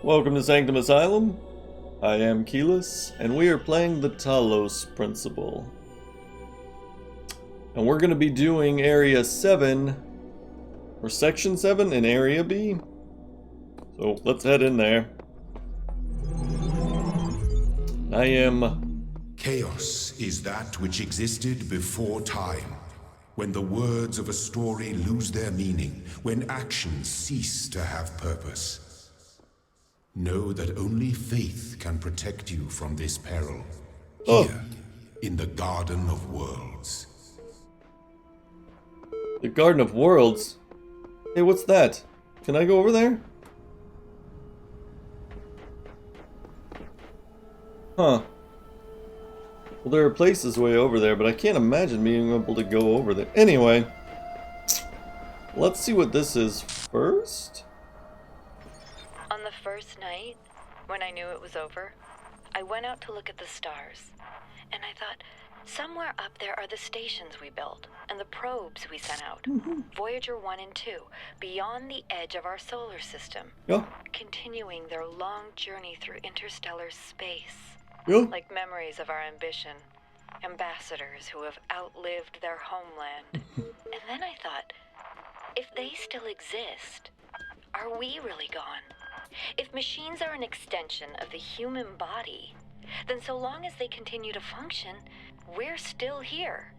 Welcome to Sanctum Asylum. I am Keyless, and we are playing the Talos Principle. And we're going to be doing Area 7, or Section 7 in Area B. So let's head in there. I am... Chaos is that which existed before time, when the words of a story lose their meaning, when actions cease to have purpose. Know that only faith can protect you from this peril. Here, in the Garden of Worlds. The Garden of Worlds? Hey, what's that? Can I go over there? Huh. Well, there are places way over there, but I can't imagine being able to go over there. Anyway, let's see what this is first. On the first night, when I knew it was over, I went out to look at the stars. And I thought, somewhere up there are the stations we built, and the probes we sent out. Voyager 1 and 2, beyond the edge of our solar system. Yeah. Continuing their long journey through interstellar space. Yeah. Like memories of our ambition. Ambassadors who have outlived their homeland. And then I thought, if they still exist, are we really gone? If machines are an extension of the human body, then so long as they continue to function, we're still here.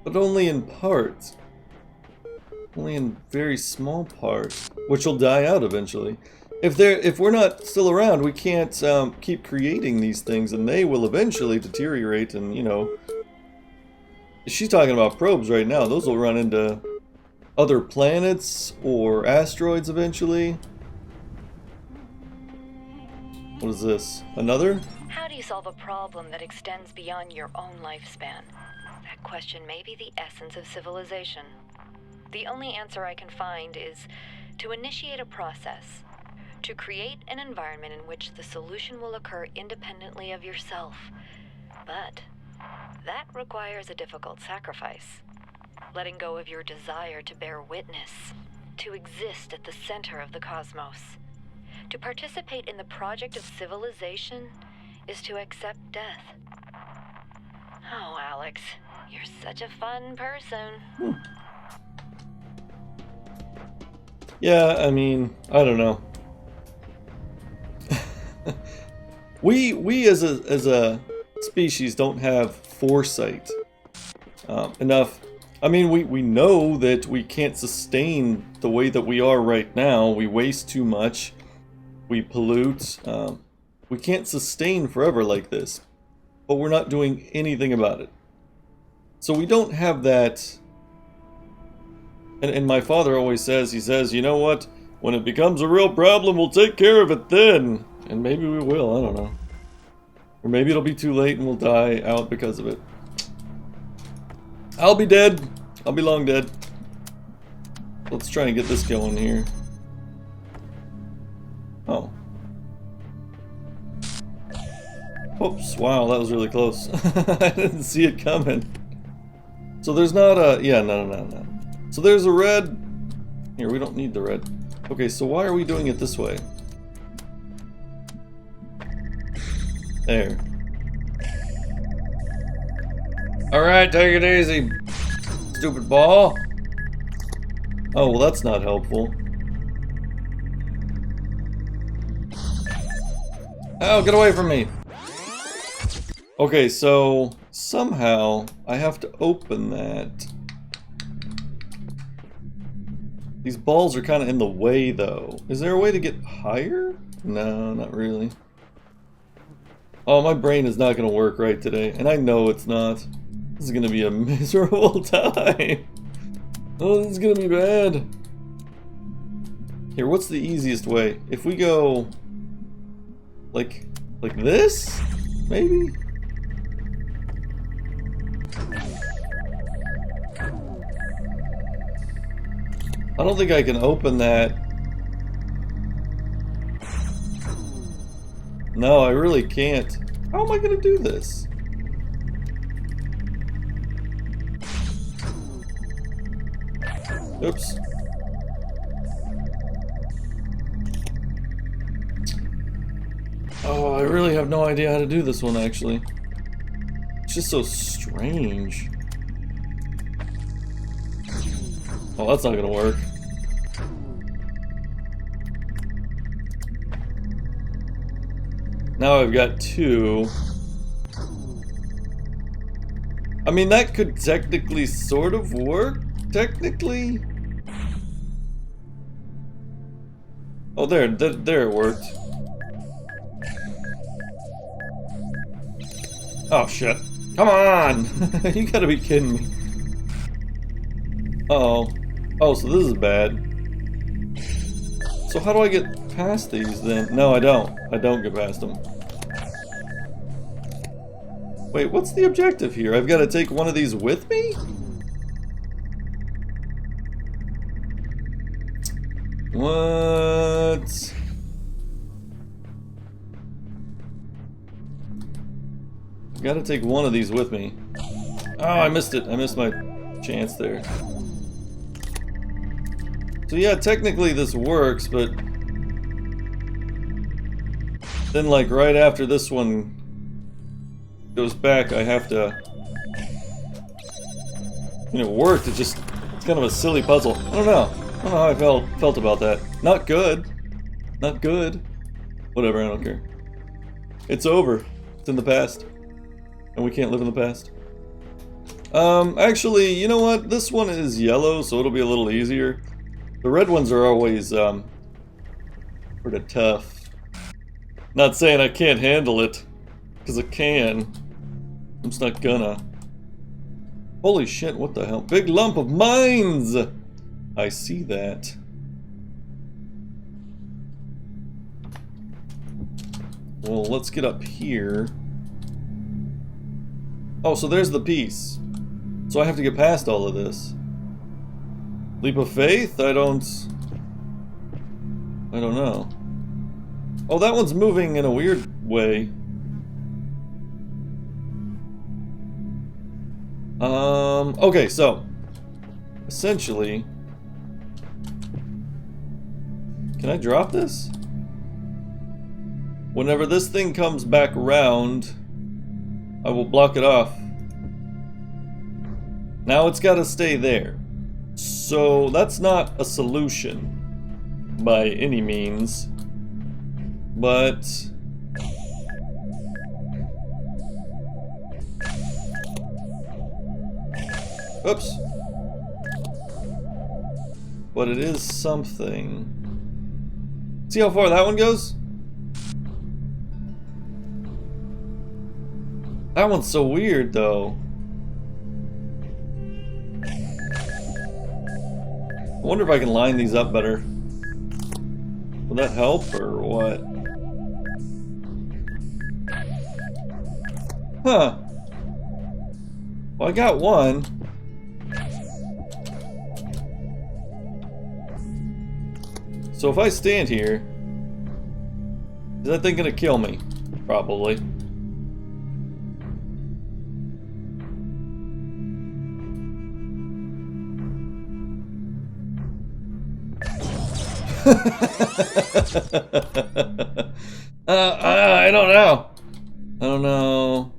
But only in part. Only in very small part, which will die out eventually. If we're not still around, we can't keep creating these things, and they will eventually deteriorate. And you know, she's talking about probes right now. Those will run into other planets or asteroids eventually. What is this? Another? How do you solve a problem that extends beyond your own lifespan? That question may be the essence of civilization. The only answer I can find is to initiate a process, to create an environment in which the solution will occur independently of yourself. But that requires a difficult sacrifice. Letting go of your desire to bear witness, to exist at the center of the cosmos. To participate in the project of civilization is to accept death. Oh, Alex, you're such a fun person. Yeah, I mean, I don't know. we as a species don't have foresight enough. I mean, we know that we can't sustain the way that we are right now. We waste too much. We pollute. We can't sustain forever like this. But we're not doing anything about it. So we don't have that. And my father always says, he says, you know what? When it becomes a real problem, we'll take care of it then. And maybe we will, I don't know. Or maybe it'll be too late and we'll die out because of it. I'll be dead. I'll be long dead. Let's try and get this going here. Oh. Oops, wow, that was really close. I didn't see it coming. So there's not a... Yeah, no. So there's a red... Here, we don't need the red. Okay, so why are we doing it this way? There. Alright, take it easy, stupid ball. Oh, well that's not helpful. Oh, get away from me! Okay, so somehow I have to open that. These balls are kind of in the way though. Is there a way to get higher? No, not really. Oh, my brain is not going to work right today, and I know it's not. This is going to be a miserable time. Oh, this is going to be bad. Here, what's the easiest way? If we go like this? Maybe? I don't think I can open that. No, I really can't. How am I going to do this? Oops. Oh, I really have no idea how to do this one, actually. It's just so strange. Oh, that's not gonna work. Now I've got 2. I mean, that could technically sort of work. Technically. Oh, there it worked. Oh, shit. Come on! You gotta be kidding me. Uh-oh. Oh, so this is bad. So how do I get past these then? No, I don't. I don't get past them. Wait, what's the objective here? I've got to take one of these with me? What? I've got to take one of these with me. Oh, I missed it. I missed my chance there. So yeah, technically this works, but then like right after this one goes back, I have to... And it worked, it's kind of a silly puzzle. I don't know how I felt about that. Not good. Not good. Whatever, I don't care. It's over. It's in the past. And we can't live in the past. Actually, you know what? This one is yellow, so it'll be a little easier. The red ones are always, sort of tough. Not saying I can't handle it, because I can. I'm just not gonna. Holy shit, what the hell? Big lump of mines! I see that. Well, let's get up here. Oh, so there's the piece. So I have to get past all of this. Leap of faith? I don't know. Oh, that one's moving in a weird way. Okay, so essentially, can I drop this? Whenever this thing comes back around, I will block it off. Now it's got to stay there. So that's not a solution by any means, but oops. But it is something. See how far that one goes? That one's so weird though. I wonder if I can line these up better. Will that help or what? Huh. Well, I got one. So if I stand here, is that thing gonna kill me? Probably. I don't know. I don't know.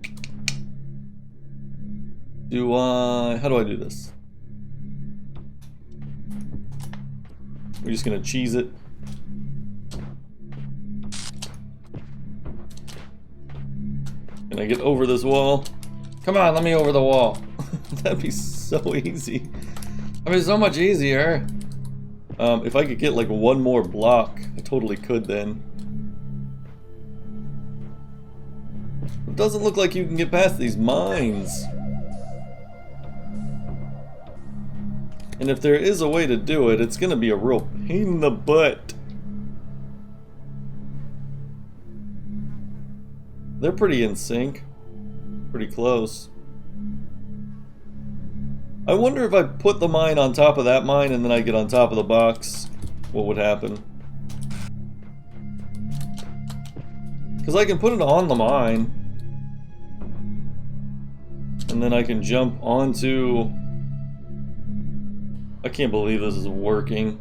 How do I do this? We're just gonna cheese it. Can I get over this wall? Come on, let me over the wall. That'd be so easy. I mean, so much easier. If I could get like one more block, I totally could then. It doesn't look like you can get past these mines. And if there is a way to do it, it's gonna be a real pain in the butt. They're pretty in sync. Pretty close. I wonder if I put the mine on top of that mine and then I get on top of the box, what would happen? Because I can put it on the mine. And then I can jump onto... I can't believe this is working.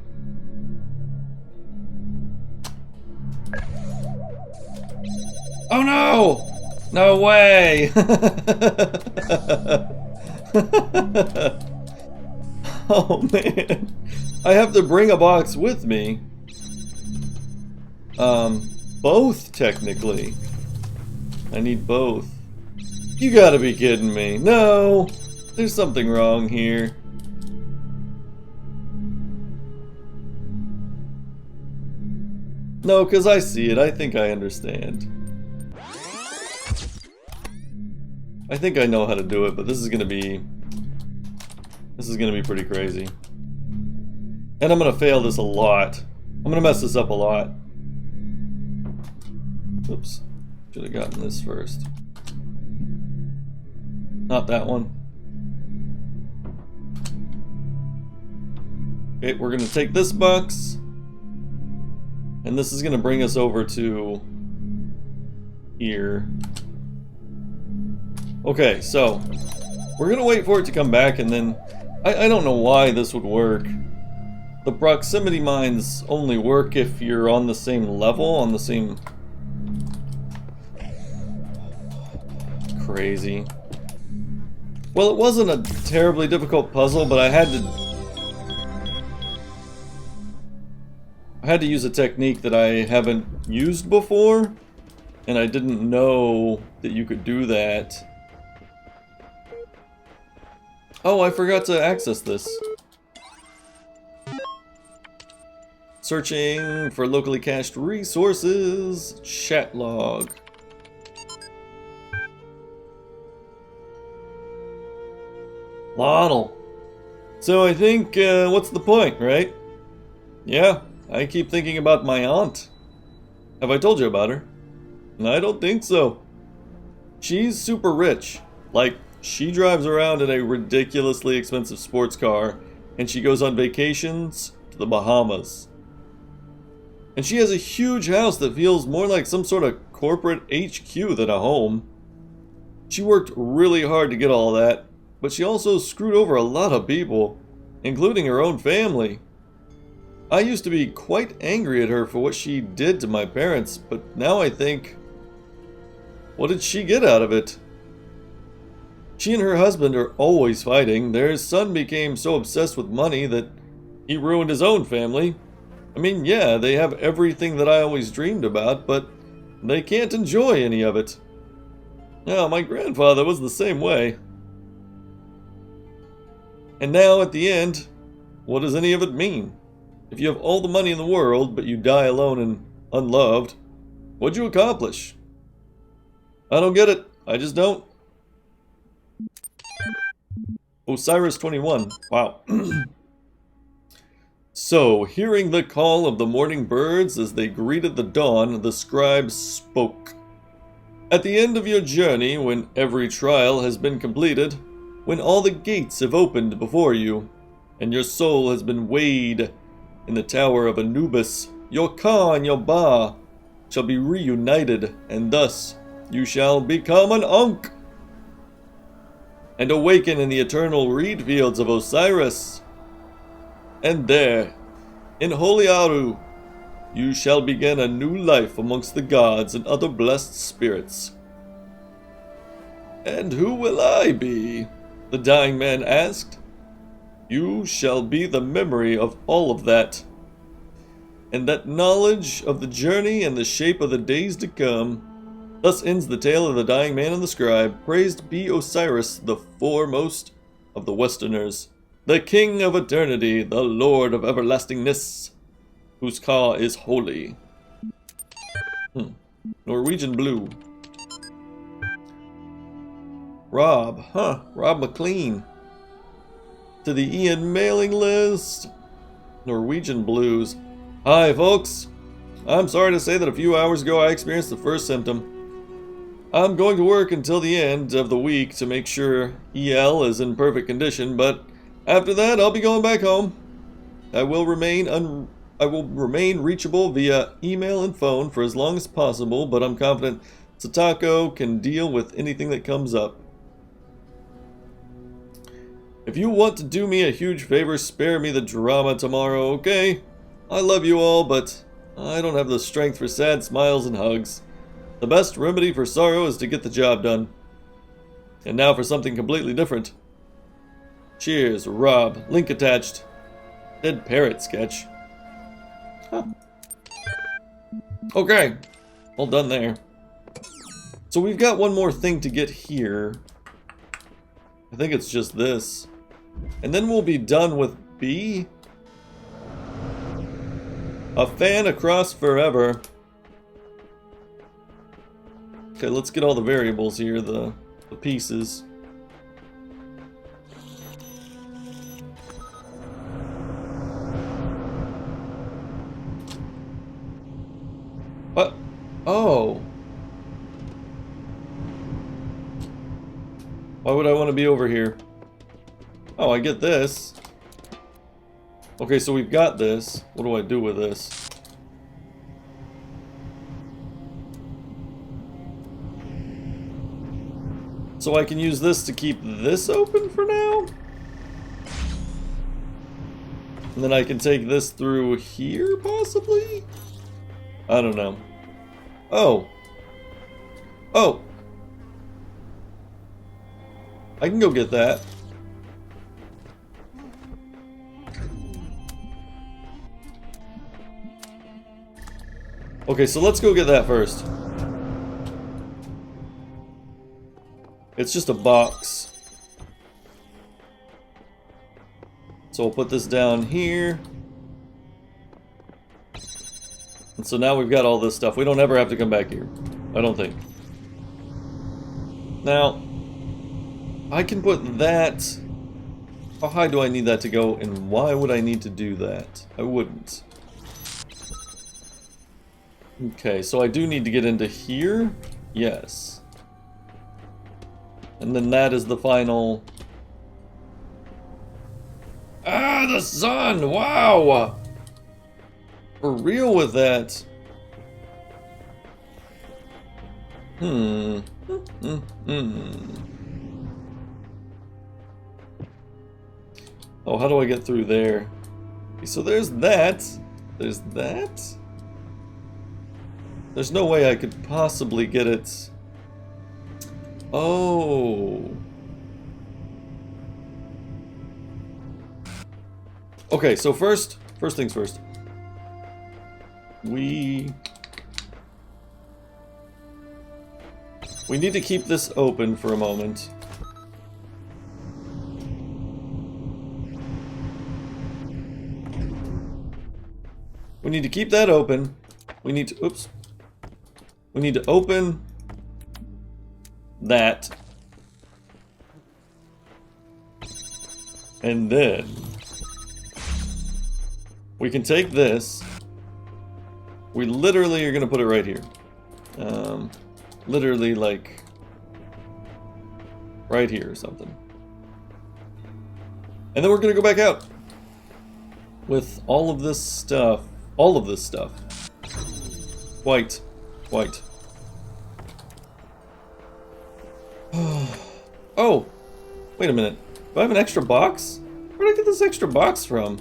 Oh no! No way! Oh man. I have to bring a box with me. Both technically. I need both. You gotta be kidding me. No! There's something wrong here. No, because I see it. I think I understand. I think I know how to do it, but this is gonna be pretty crazy. And I'm gonna fail this a lot. I'm gonna mess this up a lot. Oops. Should have gotten this first. Not that one. Okay, we're gonna take this box. And this is gonna bring us over to here. Okay, so we're gonna wait for it to come back, and then I don't know why this would work. The proximity mines only work if you're on the same level, on the same... Crazy. Well, it wasn't a terribly difficult puzzle, but I had to use a technique that I haven't used before, and I didn't know that you could do that. Oh, I forgot to access this. Searching for locally cached resources. Chat log. Lottle. So I think, what's the point, right? Yeah, I keep thinking about my aunt. Have I told you about her? I don't think so. She's super rich. Like, she drives around in a ridiculously expensive sports car, and she goes on vacations to the Bahamas. And she has a huge house that feels more like some sort of corporate HQ than a home. She worked really hard to get all that, but she also screwed over a lot of people, including her own family. I used to be quite angry at her for what she did to my parents, but now I think, what did she get out of it? She and her husband are always fighting. Their son became so obsessed with money that he ruined his own family. I mean, yeah, they have everything that I always dreamed about, but they can't enjoy any of it. Now, my grandfather was the same way. And now, at the end, what does any of it mean? If you have all the money in the world, but you die alone and unloved, what'd you accomplish? I don't get it. I just don't. Osiris 21. Wow. So, hearing the call of the morning birds as they greeted the dawn, the scribe spoke. At the end of your journey, when every trial has been completed, when all the gates have opened before you, and your soul has been weighed in the tower of Anubis, your Ka and your Ba shall be reunited, and thus you shall become an Ankh, and awaken in the eternal reed fields of Osiris. And there, in Holy Aru, you shall begin a new life amongst the gods and other blessed spirits. And who will I be? The dying man asked. You shall be the memory of all of that, and that knowledge of the journey and the shape of the days to come. Thus ends the tale of the dying man and the scribe. Praised be Osiris, the foremost of the Westerners, the King of eternity, the Lord of everlastingness, whose Ka is holy. Norwegian blue. Rob, Rob McLean. To the Ian mailing list. Norwegian blues. Hi, folks. I'm sorry to say that a few hours ago I experienced the first symptom. I'm going to work until the end of the week to make sure EL is in perfect condition, but after that I'll be going back home. I will remain reachable via email and phone for as long as possible, but I'm confident Satako can deal with anything that comes up. If you want to do me a huge favor, spare me the drama tomorrow, okay? I love you all, but I don't have the strength for sad smiles and hugs. The best remedy for sorrow is to get the job done. And now for something completely different. Cheers, Rob. Link attached. Dead parrot sketch. Huh. Okay. All done there. So we've got one more thing to get here. I think it's just this. And then we'll be done with B. A fan across forever. Okay, let's get all the variables here, the pieces. What? Oh. Why would I want to be over here? Oh, I get this. Okay, so we've got this. What do I do with this? So I can use this to keep this open for now? And then I can take this through here, possibly? I don't know. Oh. Oh. I can go get that. Okay, so let's go get that first. It's just a box. So we'll put this down here. And so now we've got all this stuff. We don't ever have to come back here. I don't think. Now, I can put that... How high do I need that to go, and why would I need to do that? I wouldn't. Okay, so I do need to get into here? Yes. And then that is the final... Ah, the sun! Wow! For real with that. Oh, how do I get through there? Okay, so there's that. There's that. There's no way I could possibly get it. Oh. Okay, so first things first. We need to keep this open for a moment. We need to keep that open. We need to, oops. We need to open that. And then we can take this. We literally are gonna put it right here. Literally like right here or something. And then we're gonna go back out with all of this stuff. All of this stuff. White. White. Oh! Wait a minute. Do I have an extra box? Where'd I get this extra box from?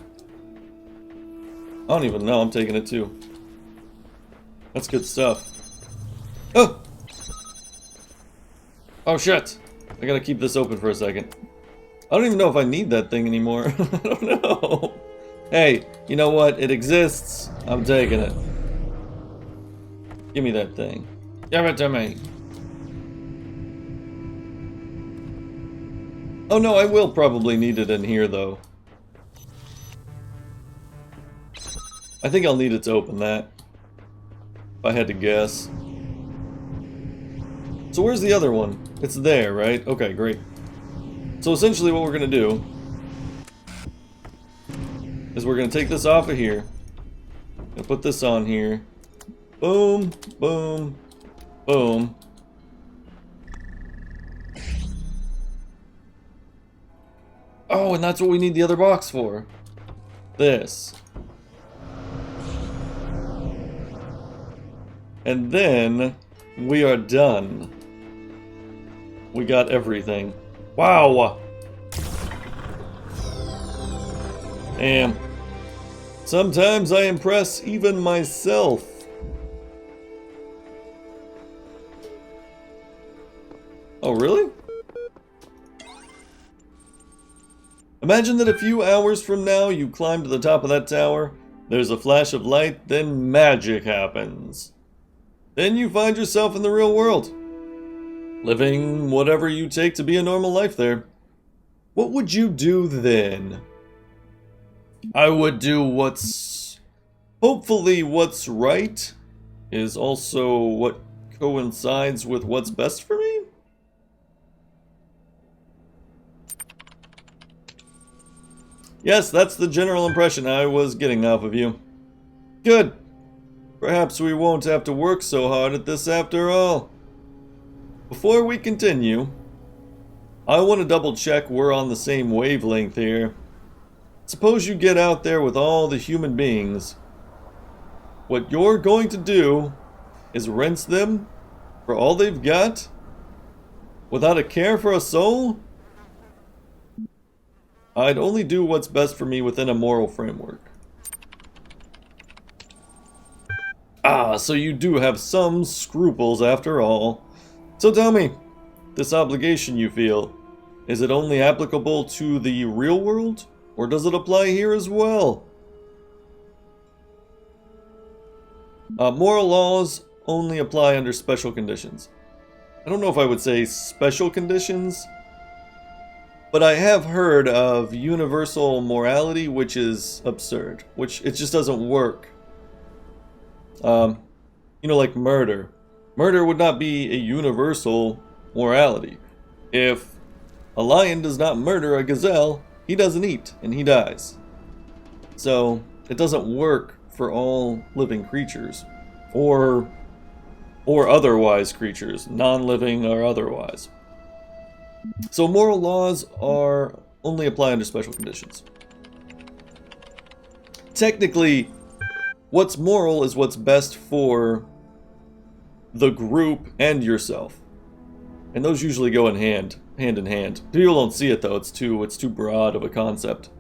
I don't even know. I'm taking it too. That's good stuff. Oh! Oh shit! I gotta keep this open for a second. I don't even know if I need that thing anymore. I don't know. Hey, you know what? It exists. I'm taking it. Give me that thing. Give it to me. Oh no, I will probably need it in here though. I think I'll need it to open that. If I had to guess. So where's the other one? It's there, right? Okay, great. So essentially what we're gonna do is we're gonna take this off of here and put this on here. Boom, boom, boom. Oh, and that's what we need the other box for. This. And then we are done. We got everything. Wow! Damn. Sometimes I impress even myself. Oh, really? Imagine that a few hours from now you climb to the top of that tower, there's a flash of light, then magic happens. Then you find yourself in the real world, living whatever you take to be a normal life there. What would you do then? I would do hopefully what's right is also what coincides with what's best for me? Yes, that's the general impression I was getting off of you. Good. Perhaps we won't have to work so hard at this after all. Before we continue, I want to double check we're on the same wavelength here. Suppose you get out there with all the human beings. What you're going to do is rinse them for all they've got without a care for a soul? I'd only do what's best for me within a moral framework. Ah, so you do have some scruples after all. So tell me, this obligation you feel, is it only applicable to the real world? Or does it apply here as well? Moral laws only apply under special conditions. I don't know if I would say special conditions, but I have heard of universal morality, which is absurd, which it just doesn't work. You know, like murder. Murder would not be a universal morality. If a lion does not murder a gazelle, he doesn't eat, and he dies. So, it doesn't work for all living creatures. Or otherwise creatures, non-living or otherwise. So moral laws only apply under special conditions. Technically, what's moral is what's best for the group and yourself. And those usually go hand in hand. People don't see it though, it's too broad of a concept.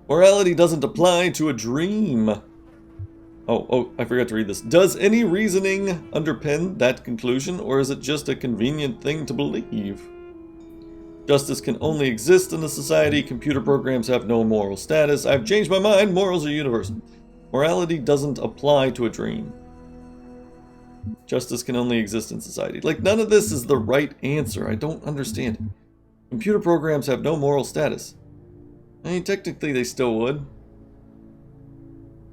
Morality doesn't apply to a dream. Oh, I forgot to read this. Does any reasoning underpin that conclusion, or is it just a convenient thing to believe? Justice can only exist in a society. Computer programs have no moral status. I've changed my mind. Morals are universal. Morality doesn't apply to a dream. Justice can only exist in society. Like, none of this is the right answer. I don't understand. Computer programs have no moral status. I mean, technically they still would.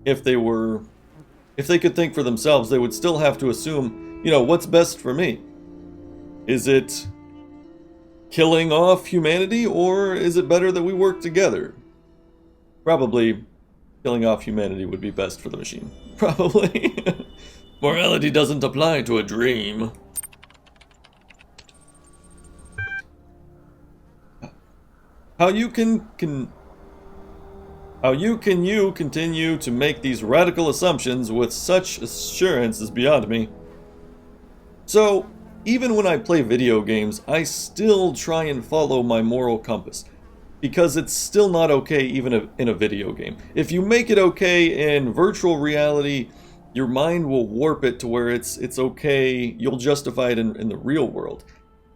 If they could think for themselves, they would still have to assume, you know, what's best for me? Is it killing off humanity, or is it better that we work together? Probably killing off humanity would be best for the machine. Probably. Morality doesn't apply to a dream. How you continue to make these radical assumptions with such assurance is beyond me. So, even when I play video games, I still try and follow my moral compass. Because it's still not okay even in a video game. If you make it okay in virtual reality, your mind will warp it to where it's okay, you'll justify it in the real world.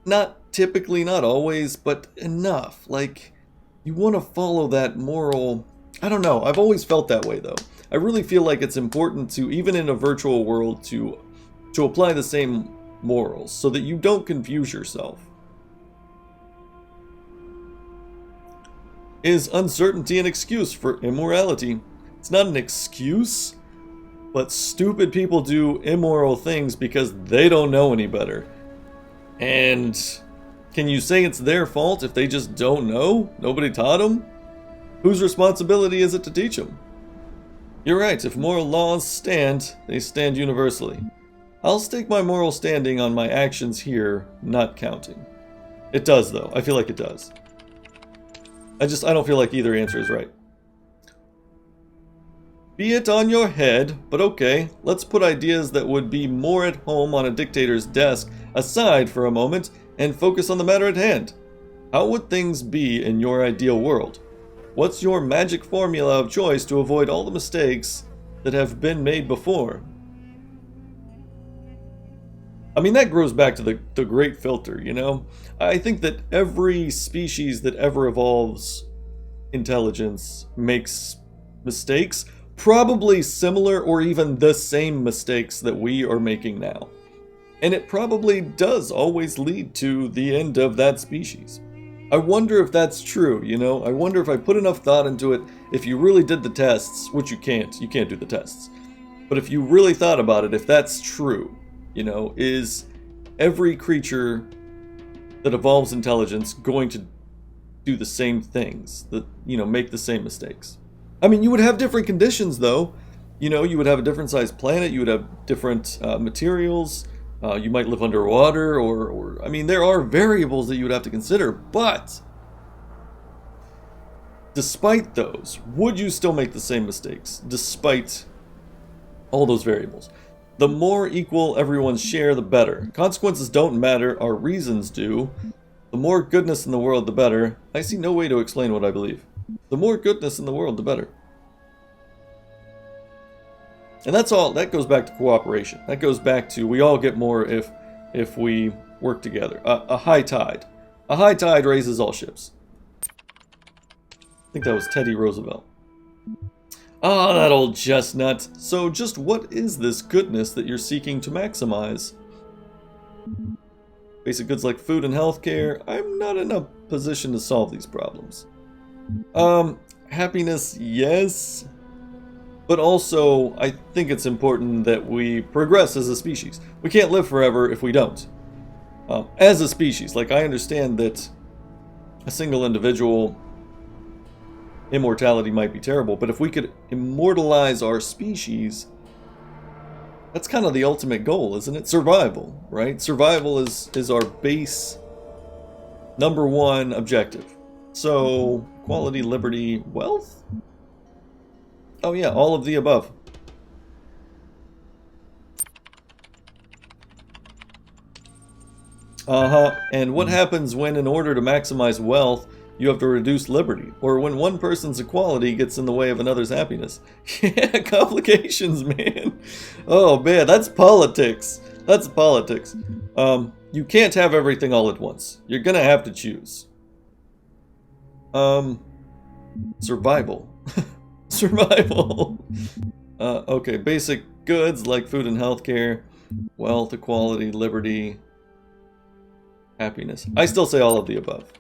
Not typically, not always, but enough. Like, you want to follow that moral... I don't know, I've always felt that way though. I really feel like it's important to, even in a virtual world, to apply the same morals so that you don't confuse yourself. Is uncertainty an excuse for immorality? It's not an excuse, but stupid people do immoral things because they don't know any better. And can you say it's their fault if they just don't know? Nobody taught them? Whose responsibility is it to teach them? You're right, if moral laws stand, they stand universally. I'll stake my moral standing on my actions here, not counting. It does though, I feel like it does. I don't feel like either answer is right. Be it on your head, but okay, let's put ideas that would be more at home on a dictator's desk aside for a moment and focus on the matter at hand. How would things be in your ideal world? What's your magic formula of choice to avoid all the mistakes that have been made before? I mean, that goes back to the great filter, you know? I think that every species that ever evolves intelligence makes mistakes, probably similar or even the same mistakes that we are making now. And it probably does always lead to the end of that species. I wonder if that's true, you know? I wonder if I put enough thought into it, if you really did the tests, which you can't do the tests. But if you really thought about it, if that's true, you know, is every creature that evolves intelligence going to do the same things, that, you know, make the same mistakes? I mean, you would have different conditions, though. You know, you would have a different sized planet, you would have different materials, you might live underwater, or, I mean, there are variables that you would have to consider, but despite those, would you still make the same mistakes, despite all those variables? The more equal everyone's share, the better. Consequences don't matter, our reasons do. The more goodness in the world, the better. I see no way to explain what I believe. The more goodness in the world, the better. And that's all. That goes back to cooperation. That goes back to we all get more if we work together. A high tide. A high tide raises all ships. I think that was Teddy Roosevelt. Ah, that old chestnut. So just what is this goodness that you're seeking to maximize? Basic goods like food and healthcare. I'm not in a position to solve these problems. Happiness, yes. But also, I think it's important that we progress as a species. We can't live forever if we don't. As a species, like, I understand that a single individual immortality might be terrible, but if we could immortalize our species, that's kind of the ultimate goal, isn't it? Survival, right? Survival is our base #1 objective. So, equality, liberty, wealth? Oh yeah, all of the above. And what happens when, in order to maximize wealth, you have to reduce liberty? Or when one person's equality gets in the way of another's happiness? Yeah, complications, man. Oh man, that's politics. That's politics. You can't have everything all at once. You're gonna have to choose. Survival. Survival. Okay, basic goods like food and healthcare, wealth, equality, liberty, happiness. I still say all of the above.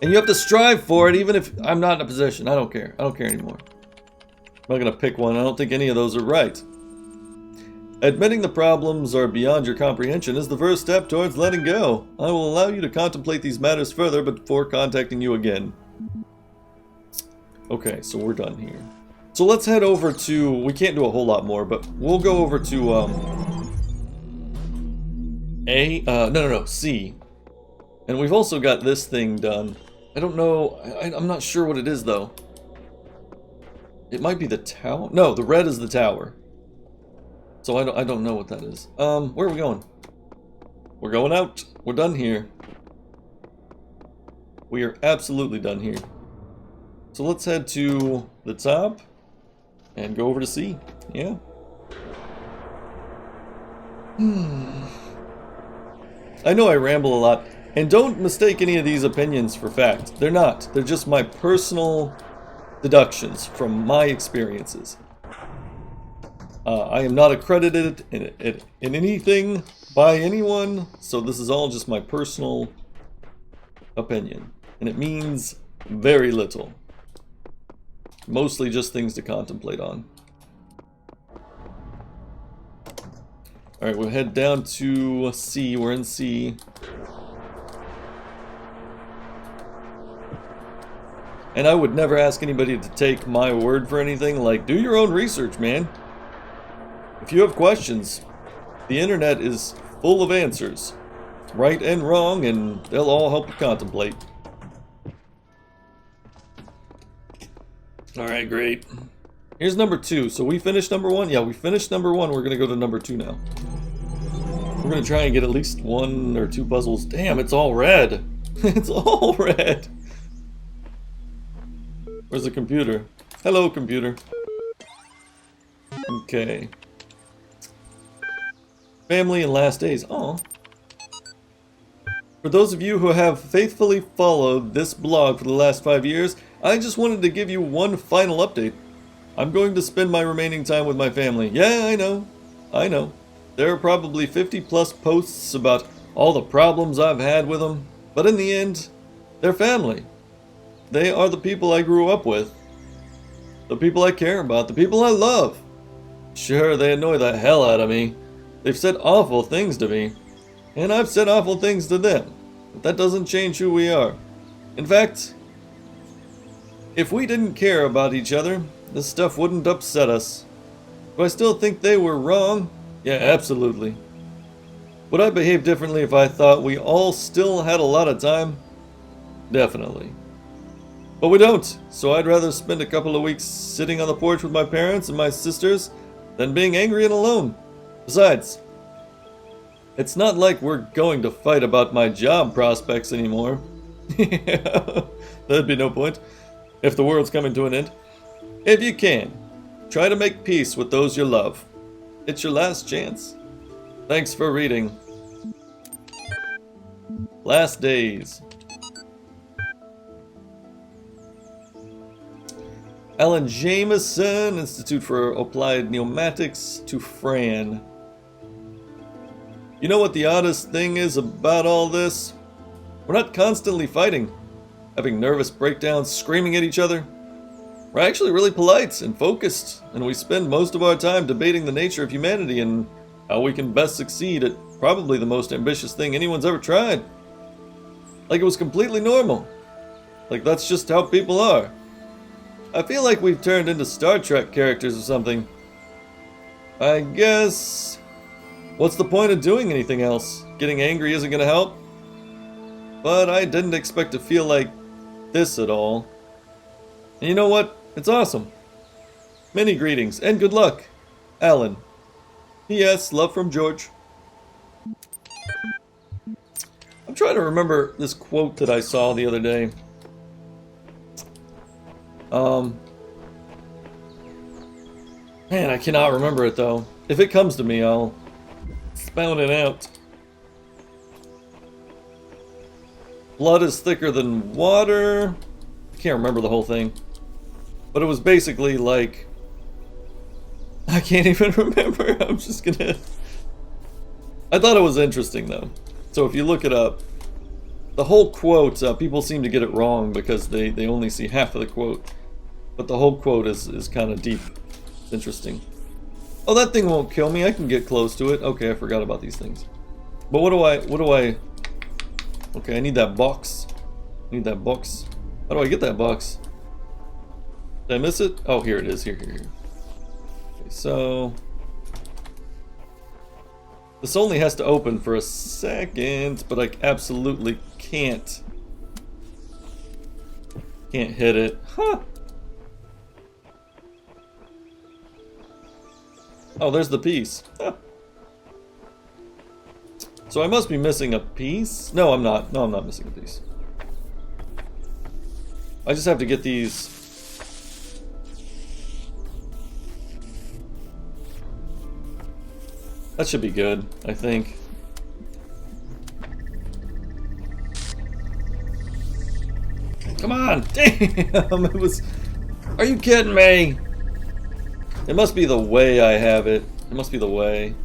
And you have to strive for it, even if I'm not in a position. I don't care. I don't care anymore. I'm not going to pick one. I don't think any of those are right. Admitting the problems are beyond your comprehension is the first step towards letting go. I will allow you to contemplate these matters further before contacting you again. Okay, so we're done here. So let's head over to... We can't do a whole lot more, but we'll go over to, C. And we've also got this thing done. I don't know... I'm not sure what it is, though. It might be the tower? No, the red is the tower. So I don't know what that is. Where are we going? We're going out. We're done here. We are absolutely done here. So let's head to the top and go over to C. Yeah. I know I ramble a lot, and don't mistake any of these opinions for fact. They're not. They're just my personal deductions from my experiences. I am not accredited in anything by anyone, so this is all just my personal opinion. And it means very little. Mostly just things to contemplate on. Alright, we'll head down to C. We're in C. And I would never ask anybody to take my word for anything. Like, do your own research, man. If you have questions, the internet is full of answers. Right and wrong, and they'll all help you contemplate. Alright, great. Here's number 2. So we finished number 1? Yeah, we finished number 1. We're gonna go to number 2 now. We're gonna try and get at least 1 or 2 puzzles. Damn, it's all red. It's all red. Where's the computer? Hello, computer. Okay. Family and last days. Aw. For those of you who have faithfully followed this blog for the last 5 years, I just wanted to give you one final update. I'm going to spend my remaining time with my family. Yeah, I know. I know. There are probably 50 plus posts about all the problems I've had with them, but in the end, they're family. They are the people I grew up with. The people I care about. The people I love. Sure, they annoy the hell out of me. They've said awful things to me. And I've said awful things to them. But that doesn't change who we are. In fact, if we didn't care about each other, this stuff wouldn't upset us. Do I still think they were wrong? Yeah, absolutely. Would I behave differently if I thought we all still had a lot of time? Definitely. But we don't, so I'd rather spend a couple of weeks sitting on the porch with my parents and my sisters than being angry and alone. Besides, it's not like we're going to fight about my job prospects anymore. That'd be no point, if the world's coming to an end. If you can, try to make peace with those you love. It's your last chance. Thanks for reading. Last days. Alan Jameson, Institute for Applied Pneumatics, to Fran. You know what the oddest thing is about all this? We're not constantly fighting, having nervous breakdowns, screaming at each other. We're actually really polite and focused, and we spend most of our time debating the nature of humanity and how we can best succeed at probably the most ambitious thing anyone's ever tried. Like it was completely normal. Like that's just how people are. I feel like we've turned into Star Trek characters or something. I guess... what's the point of doing anything else? Getting angry isn't gonna help? But I didn't expect to feel like this at all. And you know what? It's awesome. Many greetings and good luck, Alan. P.S. Love from George. I'm trying to remember this quote that I saw the other day. Man, I cannot remember it though. If it comes to me, I'll spout it out. Blood is thicker than water. I can't remember the whole thing. But it was basically like... I can't even remember. I'm just gonna... I thought it was interesting though. So if you look it up, the whole quote, people seem to get it wrong because they only see half of the quote. But the whole quote is kind of deep. It's interesting. Oh, that thing won't kill me. I can get close to it. Okay, I forgot about these things. But what do I... Okay, I need that box. I need that box. How do I get that box? Did I miss it? Oh, here it is. Here. Okay, so... this only has to open for a second, but I absolutely can't hit it. Huh. Oh, there's the piece. Huh. So I must be missing a piece? No, I'm not. No, I'm not missing a piece. I just have to get these... That should be good, I think. Come on! Damn! It was... Are you kidding me? It must be the way I have it. It must be the way.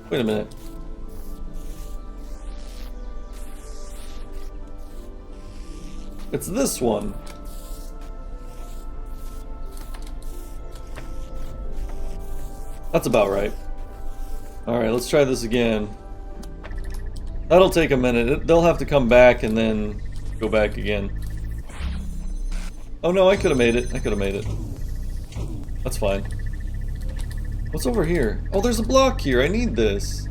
Wait a minute. It's this one. That's about right. Alright, let's try this again. That'll take a minute. They'll have to come back and then go back again. Oh no, I could have made it. I could have made it. That's fine. What's over here? Oh, there's a block here. I need this.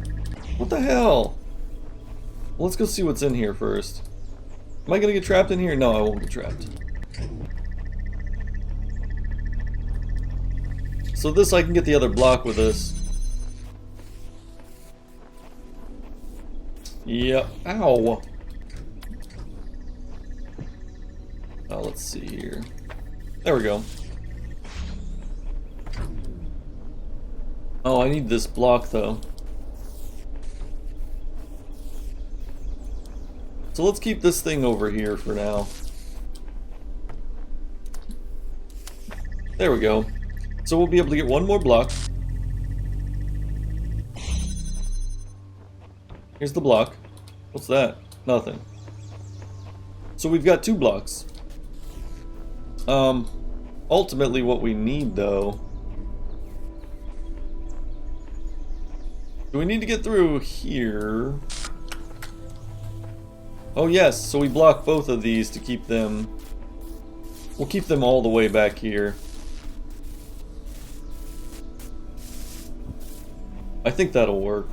What the hell? Well, let's go see what's in here first. Am I gonna get trapped in here? No, I won't get trapped. So this, I can get the other block with this. Yep. Ow! Oh, let's see here. There we go. Oh, I need this block though. So let's keep this thing over here for now. There we go. So we'll be able to get one more block. Here's the block. What's that? Nothing. So we've got 2 blocks. Ultimately what we need though... Do we need to get through here? Oh yes, so we block both of these to keep them... We'll keep them all the way back here. I think that'll work.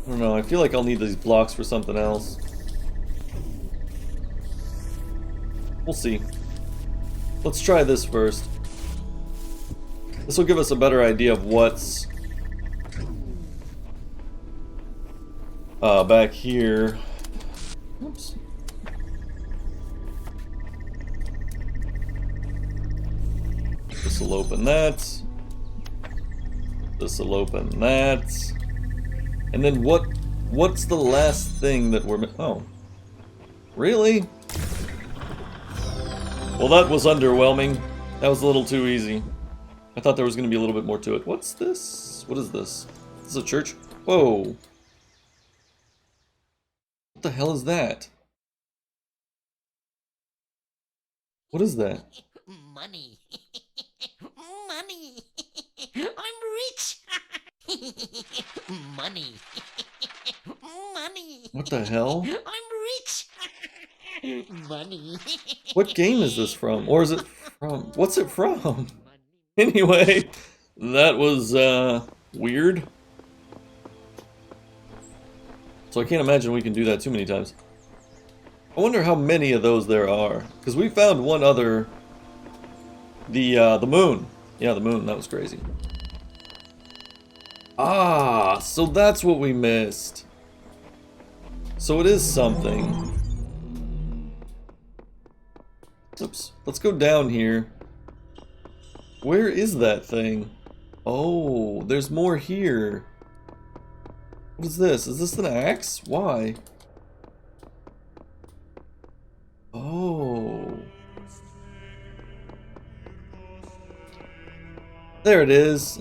I don't know, I feel like I'll need these blocks for something else. We'll see. Let's try this first. This will give us a better idea of what's back here. Oops. This will open that. This will open that. And then what's the last thing that we're... Oh. Really? Well, that was underwhelming. That was a little too easy. I thought there was going to be a little bit more to it. What's this? What is this? This is a church? Whoa. What the hell is that? What is that? Money. Money. I'm rich. Money. Money. What the hell? I'm rich. Money. What game is this from? Or is it from... What's it from? Anyway, that was weird. So I can't imagine we can do that too many times. I wonder how many of those there are. Because we found one other... The moon. Yeah, the moon. That was crazy. Ah, so that's what we missed. So it is something. Oops. Let's go down here. Where is that thing? Oh, there's more here. What is this? Is this an axe? Why? Oh. There it is.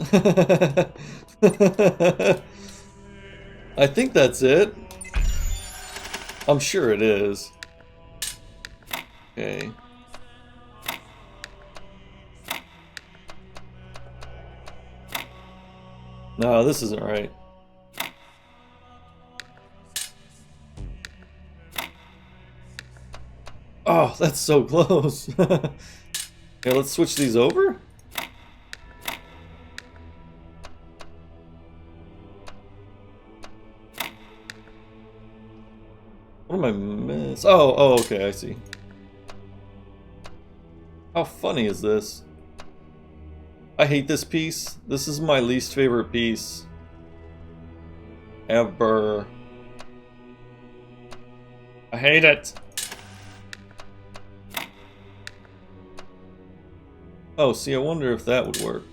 I think that's it. I'm sure it is. Okay. No, this isn't right. Oh, that's so close. Here, let's switch these over. What am I miss? Oh, okay, I see. How funny is this? I hate this piece. This is my least favorite piece ever. I hate it. Oh, see, I wonder if that would work.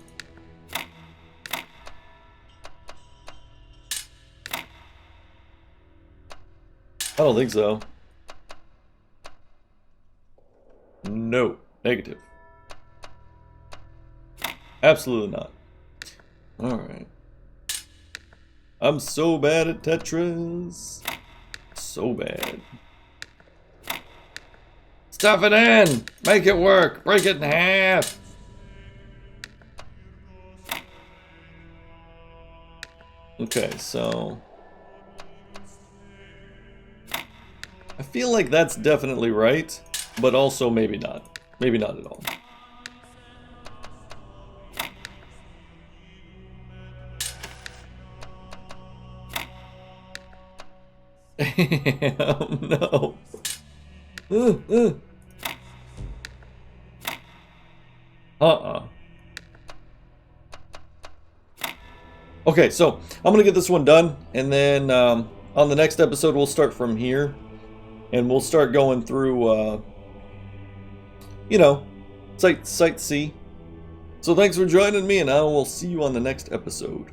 I don't think so. No. Negative. Absolutely not. Alright. I'm so bad at Tetris. So bad. Stuff it in! Make it work! Break it in half! Okay, so... I feel like that's definitely right, but also maybe not. Maybe not at all. No. Okay, so I'm gonna get this one done, and then on the next episode we'll start from here, and we'll start going through, you know, Site C, So thanks for joining me, and I will see you on the next episode.